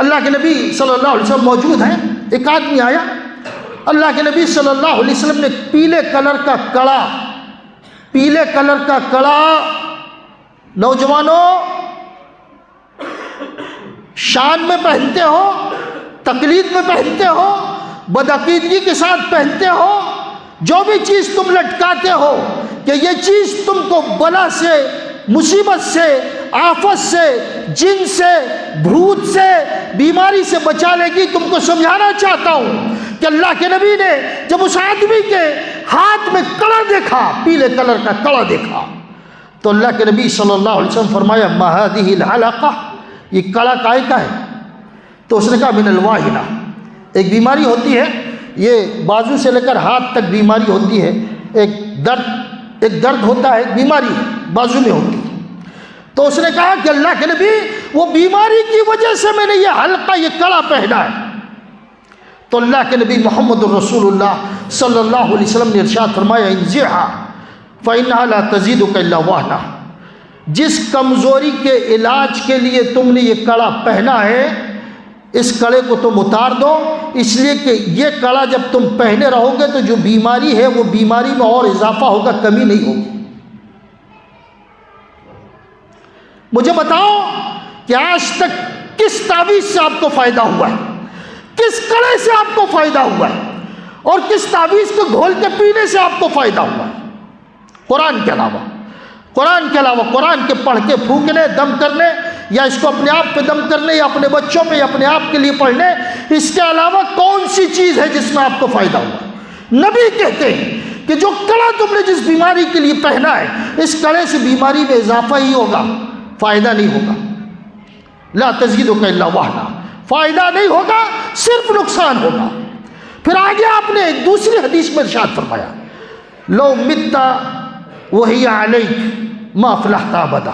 اللہ کے نبی صلی اللہ علیہ وسلم موجود ہیں، ایک آدمی آیا، اللہ کے نبی صلی اللہ علیہ وسلم نے پیلے کلر کا کڑا، نوجوانوں شان میں پہنتے ہو، تقلید میں پہنتے ہو، بدعقیدگی کے ساتھ پہنتے ہو، جو بھی چیز تم لٹکاتے ہو کہ یہ چیز تم کو بلا سے، مصیبت سے، آفت سے، جن سے، بھوت سے، بیماری سے بچا لے گی، تم کو سمجھانا چاہتا ہوں کہ اللہ کے نبی نے جب اس آدمی کے ہاتھ میں کڑا دیکھا، پیلے کلر کا کڑا دیکھا، تو اللہ کے نبی صلی اللہ علیہ وسلم فرمایا ما هذه الحلقہ، یہ کڑا کائے کا ہے؟ تو اس نے کہا من الواہنہ، ایک بیماری ہوتی ہے، یہ بازو سے لے کر ہاتھ تک بیماری ہوتی ہے، ایک درد ہوتا ہے، ایک بیماری ہے بازو میں ہوتی ہے۔ تو اس نے کہا کہ اللہ کے نبی وہ بیماری کی وجہ سے میں نے یہ حلقہ، یہ کڑا پہنا ہے۔ تو اللہ کے نبی محمد الرسول اللہ صلی اللہ علیہ وسلم نے ارشاد فرمایا انزعها فإنها لا تزيدك إلا وهنا، جس کمزوری کے علاج کے لیے تم نے یہ کڑا پہنا ہے، اس کڑے کو تم اتار دو، اس لیے کہ یہ کڑا جب تم پہنے رہو گے تو جو بیماری ہے وہ بیماری میں اور اضافہ ہوگا، کمی نہیں ہوگی۔ مجھے بتاؤ کہ آج تک کس تعویذ سے آپ کو فائدہ ہوا ہے، کس کڑے سے آپ کو فائدہ ہوا ہے، اور کس تعویذ کو گھول کے پینے سے آپ کو فائدہ ہوا ہے؟ قرآن کے علاوہ قرآن کے پڑھ کے پھونکنے، دم کرنے، یا اس کو اپنے آپ پہ دم کرنے، یا اپنے بچوں پہ، یا اپنے آپ کے لیے پڑھنے، اس کے علاوہ کون سی چیز ہے جس میں آپ کو فائدہ ہوا؟ نبی کہتے ہیں کہ جو کڑا تم نے جس بیماری کے لیے پہنا ہے، اس کڑے سے بیماری میں اضافہ ہی ہوگا، فائدہ نہیں ہوگا۔ لا تزیدک الا وہنا، فائدہ نہیں ہوگا، صرف نقصان ہوگا۔ پھر آگے آپ نے ایک دوسری حدیث میں ارشاد فرمایا لو مت وہی علیک ما افلحت ابدا۔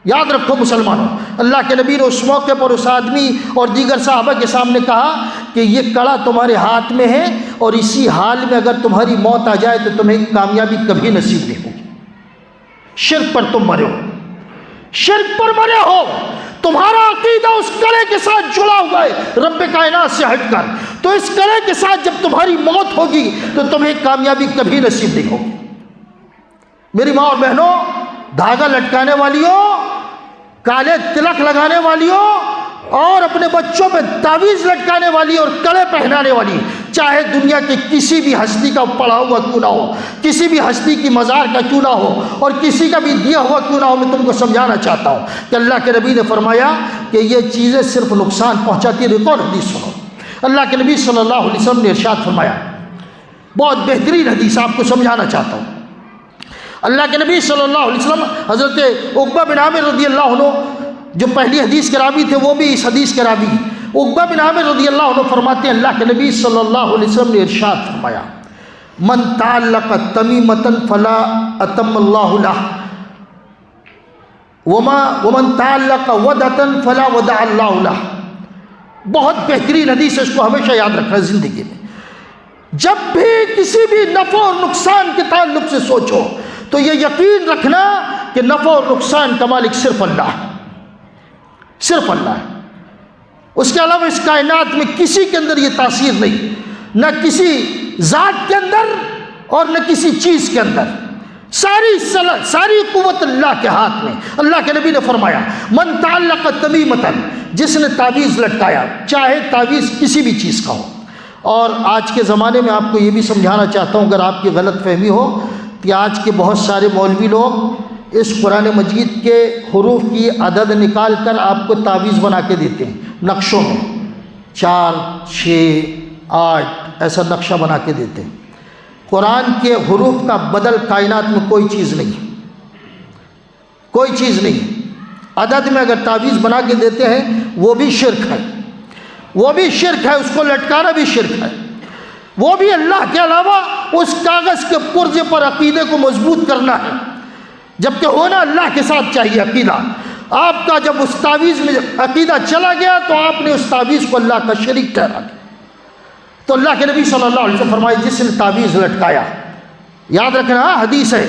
یاد رکھو مسلمانوں، اللہ کے نبی نے اس موقع پر اس آدمی اور دیگر صحابہ کے سامنے کہا کہ یہ کڑا تمہارے ہاتھ میں ہے، اور اسی حال میں اگر تمہاری موت آ جائے تو تمہیں کامیابی کبھی نصیب نہیں ہوگی۔ شرک پر تم مرے ہو، شرک پر مرے ہو، تمہارا عقیدہ اس کڑے کے ساتھ جڑا ہوا ہے رب کائنات سے ہٹ کر، تو اس کڑے کے ساتھ جب تمہاری موت ہوگی تو تمہیں کامیابی کبھی نصیب نہیں ہوگی۔ میری ماں اور بہنوں، دھاگا لٹکانے والیوں، کالے تلک لگانے والیوں، اور اپنے بچوں پہ تعویذ لٹکانے والی اور کڑے پہنانے والی، چاہے دنیا کے کسی بھی ہستی کا پڑا ہوا کیوں نہ ہو، کسی بھی ہستی کی مزار کا کیوں نہ ہو، اور کسی کا بھی دیا ہوا کیوں نہ ہو، میں تم کو سمجھانا چاہتا ہوں کہ اللہ کے نبی نے فرمایا کہ یہ چیزیں صرف نقصان پہنچاتی ہیں۔ ایک اور حدیث سنو، اللہ کے نبی صلی اللہ علیہ وسلم نے ارشاد فرمایا، بہت بہترین حدیث آپ کو سمجھانا چاہتا ہوں۔ اللہ کے نبی صلی اللہ علیہ وسلم، حضرت عقبہ بن عامر رضی اللہ عنہ جو پہلی حدیث کے راوی تھے وہ بھی اس حدیث کے راوی، عقبہ بن عامر رضی اللہ عنہ فرماتے ہیں اللہ کے نبی صلی اللہ علیہ وسلم نے ارشاد فرمایا من تعلق تمیمۃ فلا اتم اللہ لہ ومن تعلق ودۃ فلا ودع اللہ لہ۔ بہت بہترین حدیث ہے، اس کو ہمیشہ یاد رکھنا زندگی میں۔ جب بھی کسی بھی نفع اور نقصان کے تعلق سے سوچو تو یہ یقین رکھنا کہ نفع اور نقصان کا مالک صرف اللہ ہے، صرف اللہ ہے۔ اس کے علاوہ اس کائنات میں کسی کے اندر یہ تاثیر نہیں، نہ کسی ذات کے اندر اور نہ کسی چیز کے اندر، ساری قوت اللہ کے ہاتھ میں۔ اللہ کے نبی نے فرمایا من تعلق تمیمۃ، جس نے تعویذ لٹکایا، چاہے تعویذ کسی بھی چیز کا ہو۔ اور آج کے زمانے میں آپ کو یہ بھی سمجھانا چاہتا ہوں، اگر آپ کی غلط فہمی ہو، کہ آج کے بہت سارے مولوی لوگ اس قرآن مجید کے حروف کی عدد نکال کر آپ کو تعویذ بنا کے دیتے ہیں، نقشوں میں 4 6 8 ایسا نقشہ بنا کے دیتے ہیں۔ قرآن کے حروف کا بدل کائنات میں کوئی چیز نہیں، کوئی چیز نہیں۔ عدد میں اگر تعویذ بنا کے دیتے ہیں وہ بھی شرک ہے، وہ بھی شرک ہے، اس کو لٹکانا بھی شرک ہے۔ وہ بھی اللہ کے علاوہ اس کاغذ کے پرزے پر عقیدے کو مضبوط کرنا ہے، جبکہ ہونا اللہ کے ساتھ چاہیے عقیدہ۔ آپ کا جب اس تعویذ میں عقیدہ چلا گیا تو آپ نے اس تعویذ کو اللہ کا شریک ٹھہرا دیا۔ تو اللہ کے نبی صلی اللہ علیہ وسلم فرمائے جس نے تعویذ لٹکایا، یاد رکھنا حدیث ہے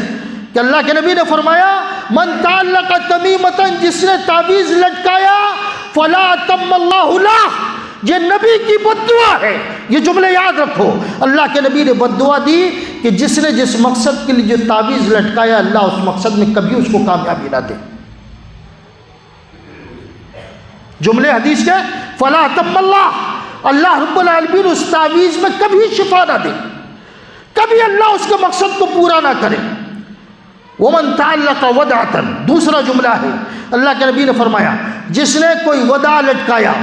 کہ اللہ کے نبی نے فرمایا من تعلق تمیمۃ، جس نے تعویذ لٹکایا فلا تم اللہ لہ، یہ نبی کی بد دعا ہے۔ یہ جملے یاد رکھو، اللہ کے نبی نے بد دعا دی کہ جس نے جس مقصد کے لیے جو تعویذ لٹکایا اللہ اس مقصد میں کبھی اس کو کامیابی نہ دے۔ جملے حدیث کے فلا تم اللہ، اللہ رب العالمین اس تعویذ میں کبھی شفا نہ دے، کبھی اللہ اس کے مقصد کو پورا نہ کرے۔ ومن تعلق ودعۃ، دوسرا جملہ ہے اللہ کے نبی نے فرمایا جس نے کوئی وداع لٹکایا۔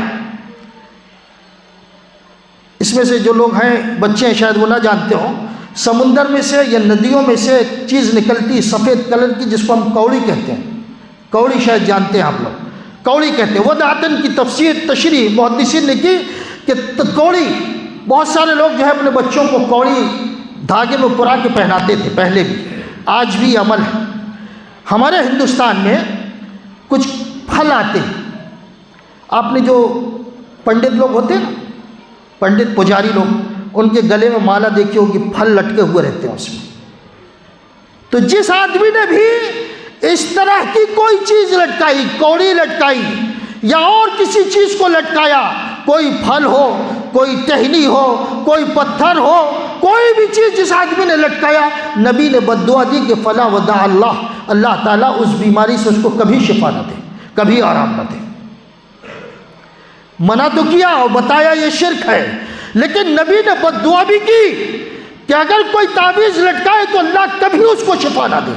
اس میں سے جو لوگ ہیں بچے ہیں شاید وہ نہ جانتے ہوں، سمندر میں سے یا ندیوں میں سے ایک چیز نکلتی سفید کلر کی جس کو ہم کوڑی کہتے ہیں، کوڑی شاید جانتے ہیں آپ لوگ، کوڑی کہتے ہیں۔ ودعتن کی تفسیر تشریح محدثین نے کی کہ کوڑی، بہت سارے لوگ جو ہے اپنے بچوں کو کوڑی دھاگے میں پرا کے پہناتے تھے پہلے بھی، آج بھی عمل ہے۔ ہمارے ہندوستان میں کچھ پھل آتے ہیں، آپ نے جو پنڈت لوگ ہوتے ہیں نا، پنڈت پجاری لوگ، ان کے گلے میں مالا دیکھی ہوگی، پھل لٹکے ہوئے رہتے ہیں اس میں۔ تو جس آدمی نے بھی اس طرح کی کوئی چیز لٹکائی، کوڑی لٹکائی یا اور کسی چیز کو لٹکایا، کوئی پھل ہو، کوئی ٹہنی ہو، کوئی پتھر ہو، کوئی بھی چیز جس آدمی نے لٹکایا، نبی نے بد دعا دی کہ فلا ودع اللہ، اللہ تعالیٰ اس بیماری سے اس کو کبھی شفا نہ دے، کبھی آرام نہ دے۔ منع تو کیا اور بتایا یہ شرک ہے، لیکن نبی نے بد دعا بھی کی کہ اگر کوئی تعویذ لٹکائے تو اللہ کبھی اس کو شفا نہ دے،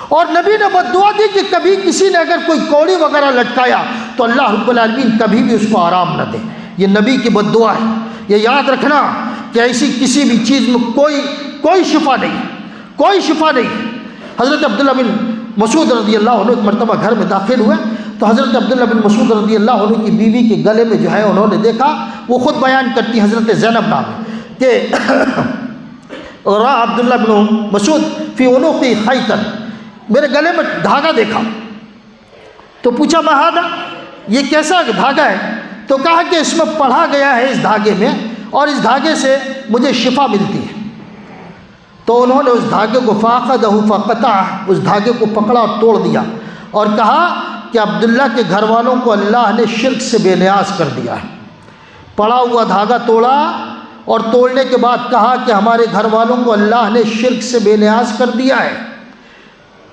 اور نبی نے بد دعا دی کہ کبھی کسی نے اگر کوئی کوڑی وغیرہ لٹکایا تو اللہ رب العالمین کبھی بھی اس کو آرام نہ دے۔ یہ نبی کی بد دعا ہے، یہ یاد رکھنا کہ ایسی کسی بھی چیز میں کوئی شفا نہیں، کوئی شفا نہیں۔ حضرت عبداللہ بن مسعود رضی اللہ عنہ ایک مرتبہ گھر میں داخل ہوئے تو حضرت عبداللہ بن مسعود رضی اللہ عنہ کی بیوی کے گلے میں جو ہے انہوں نے دیکھا، وہ خود بیان کرتی حضرت زینب نام ہے کہ رأى عبداللہ بن مسعود فی عنقی خیطا، میرے گلے میں دھاگا دیکھا، تو پوچھا ما ھذا، یہ کیسا دھاگا ہے؟ تو کہا کہ اس میں پڑھا گیا ہے اس دھاگے میں، اور اس دھاگے سے مجھے شفا ملتی ہے۔ تو انہوں نے اس دھاگے کو فاخذہ فقطعہ، اس دھاگے کو پکڑا اور توڑ دیا، اور کہا کہ عبداللہ کے گھر والوں کو اللہ نے شرک سے بے نیاز کر دیا ہے۔ پڑا ہوا دھاگا توڑا اور توڑنے کے بعد کہا کہ ہمارے گھر والوں کو اللہ نے شرک سے بے نیاز کر دیا ہے،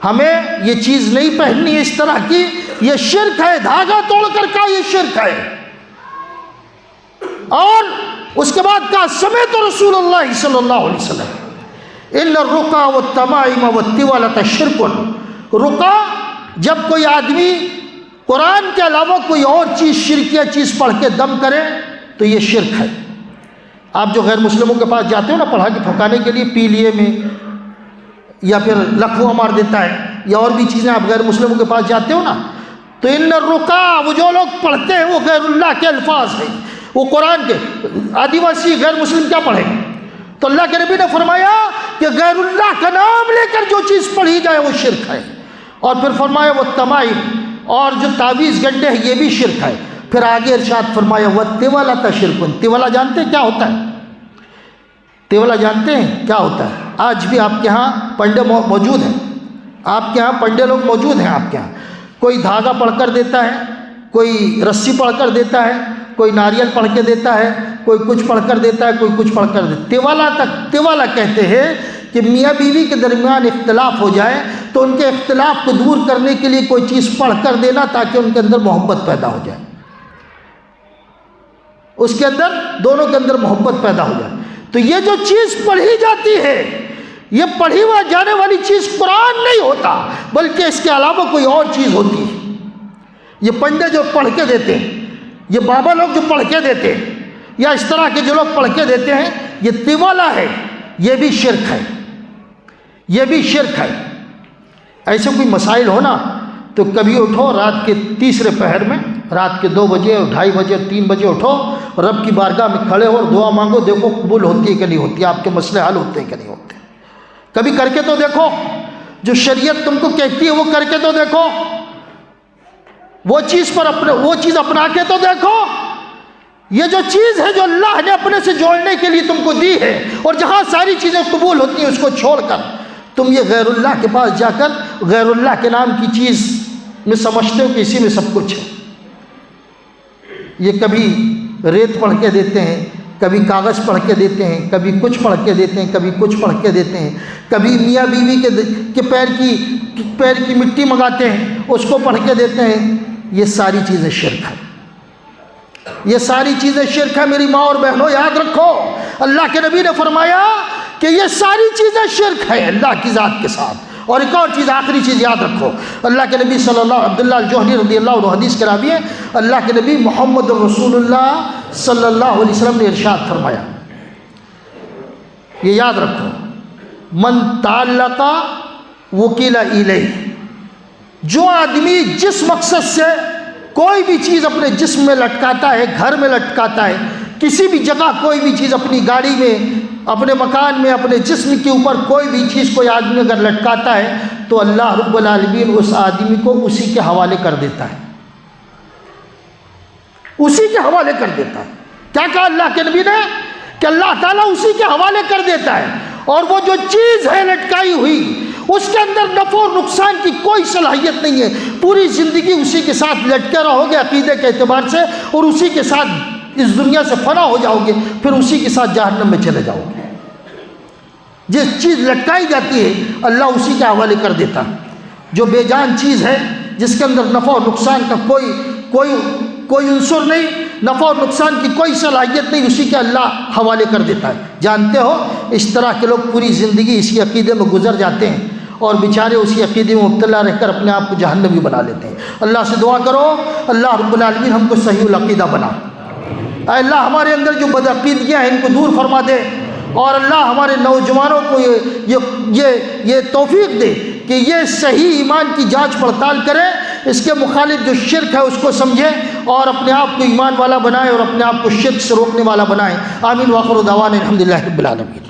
ہمیں یہ چیز نہیں پہننی اس طرح کی، یہ شرک ہے، دھاگا توڑ کر کا یہ شرک ہے۔ اور اس کے بعد کہا سمعت رسول اللہ صلی اللہ علیہ وسلم ان الرقى والتمائم والتوالة شرک، رقیہ جب کوئی آدمی قرآن کے علاوہ کوئی اور چیز شرکیہ چیز پڑھ کے دم کرے تو یہ شرک ہے۔ آپ جو غیر مسلموں کے پاس جاتے ہو نا پڑھا کے پھکانے کے لیے، پی لیے میں یا پھر لکھوا مار دیتا ہے یا اور بھی چیزیں، آپ غیر مسلموں کے پاس جاتے ہو نا، تو ان الرقیٰ، وہ جو لوگ پڑھتے ہیں وہ غیر اللہ کے الفاظ ہیں، وہ قرآن کے آدیواسی غیر مسلم کیا پڑھیں؟ تو اللہ کے نبی نے فرمایا کہ غیر اللہ کا نام لے کر جو چیز پڑھی جائے وہ شرک ہے۔ اور پھر فرمایا وہ تمائم، اور جو تعویذ گنڈے ہیں یہ بھی شرک ہے۔ پھر آگے ارشاد فرمایا وَالتِّوَلَةَ شِرْكٌ، تیولہ جانتے ہیں کیا ہوتا ہے؟ تیولہ جانتے ہیں کیا ہوتا ہے؟ آج بھی آپ کے ہاں پنڈے موجود ہیں، آپ کے ہاں پنڈے لوگ موجود ہیں آپ کے ہاں. کوئی دھاگا پڑھ کر دیتا ہے، کوئی رسی پڑھ کر دیتا ہے، کوئی ناریل پڑھ کے دیتا ہے، کوئی کچھ پڑھ کر دیتا ہے، کوئی کچھ پڑھ کر دیتا ہے. تیولہ کہتے ہیں کہ میاں بیوی کے درمیان اختلاف ہو جائے تو ان کے اختلاف کو دور کرنے کے لیے کوئی چیز پڑھ کر دینا تاکہ ان کے اندر محبت پیدا ہو جائے، اس کے اندر دونوں کے اندر محبت پیدا ہو جائے. تو یہ جو چیز پڑھی جاتی ہے، یہ پڑھی جانے والی چیز قرآن نہیں ہوتا، بلکہ اس کے علاوہ کوئی اور چیز ہوتی ہے. یہ پنڈے جو پڑھ کے دیتے ہیں، یہ بابا لوگ جو پڑھ کے دیتے ہیں، یا اس طرح کے جو لوگ پڑھ کے دیتے ہیں، یہ تیولہ ہے، یہ بھی شرک ہے، یہ بھی شرک ہے. ایسے کوئی مسائل ہونا تو کبھی اٹھو رات کے تیسرے پہر میں، رات کے 2 بجے اور 2:30 بجے اور 3 بجے اٹھو، رب کی بارگاہ میں کھڑے ہو اور دعا مانگو، دیکھو قبول ہوتی ہے کہ نہیں ہوتی، آپ کے مسئلے حل ہوتے ہیں کہ نہیں ہوتے. کبھی کر کے تو دیکھو، جو شریعت تم کو کہتی ہے وہ کر کے تو دیکھو، وہ چیز اپنا کے تو دیکھو. یہ جو چیز ہے جو اللہ نے اپنے سے جوڑنے کے لیے تم کو دی ہے، اور جہاں ساری چیزیں قبول ہوتی ہیں اس کو چھوڑ کر تم یہ غیر اللہ کے پاس جا کر غیر اللہ کے نام کی چیز میں سمجھتے ہو کہ اسی میں سب کچھ ہے. یہ کبھی ریت پڑھ کے دیتے ہیں، کبھی کاغذ پڑھ کے دیتے ہیں، کبھی کچھ پڑھ کے دیتے ہیں، کبھی کچھ پڑھ کے دیتے ہیں، کبھی میاں بیوی کے پیر کی مٹی منگاتے ہیں، اس کو پڑھ کے دیتے ہیں. یہ ساری چیزیں شرک ہے، یہ ساری چیزیں شرک ہے. میری ماں اور بہنوں یاد رکھو، اللہ کے نبی نے فرمایا کہ یہ ساری چیزیں شرک ہے اللہ کی ذات کے ساتھ. اور ایک اور چیز، آخری چیز یاد رکھو، اللہ کے نبی صلی اللہ عبداللہ الجوہنی رضی اللہ عنہ حدیث کے راوی ہیں، اللہ کے نبی محمد رسول اللہ صلی اللہ علیہ وسلم نے ارشاد فرمایا، یہ یاد رکھو، من تعلق وکیل الیہ، جو آدمی جس مقصد سے کوئی بھی چیز اپنے جسم میں لٹکاتا ہے، گھر میں لٹکاتا ہے، کسی بھی جگہ کوئی بھی چیز، اپنی گاڑی میں، اپنے مکان میں، اپنے جسم کے اوپر کوئی بھی چیز کوئی آدمی اگر لٹکاتا ہے تو اللہ رب العالمین اس آدمی کو اسی کے حوالے کر دیتا ہے، اسی کے حوالے کر دیتا ہے. کیا کہا اللہ کے نبی نے؟ کہ اللہ تعالیٰ اسی کے حوالے کر دیتا ہے، اور وہ جو چیز ہے لٹکائی ہوئی اس کے اندر نفع اور نقصان کی کوئی صلاحیت نہیں ہے. پوری زندگی اسی کے ساتھ لٹکے رہو گے عقیدے کے اعتبار سے، اور اسی کے ساتھ اس دنیا سے فنا ہو جاؤ گے، پھر اسی کے ساتھ جہنم میں چلے جاؤ گے. جس چیز لٹکائی جاتی ہے اللہ اسی کے حوالے کر دیتا ہے. جو بے جان چیز ہے، جس کے اندر نفع اور نقصان کا کوئی عنصر نہیں، نفع اور نقصان کی کوئی صلاحیت نہیں، اسی کے اللہ حوالے کر دیتا ہے. جانتے ہو اس طرح کے لوگ پوری زندگی اسی عقیدے میں گزر جاتے ہیں، اور بیچارے اسی عقیدے میں مبتلا رہ کر اپنے آپ کو جہنمی بنا لیتے ہیں. اللہ سے دعا کرو اللہ رب العالمین ہم کو صحیح العقیدہ بنا. اے اللہ ہمارے اندر جو بدعقیدگیاں ہیں ان کو دور فرما دے، اور اللہ ہمارے نوجوانوں کو یہ توفیق دے کہ یہ صحیح ایمان کی جانچ پڑتال کرے، اس کے مخالف جو شرک ہے اس کو سمجھے، اور اپنے آپ کو ایمان والا بنائے اور اپنے آپ کو شرک سے روکنے والا بنائے. آمین. وآخر دعوانا الحمدللہ رب العالمین.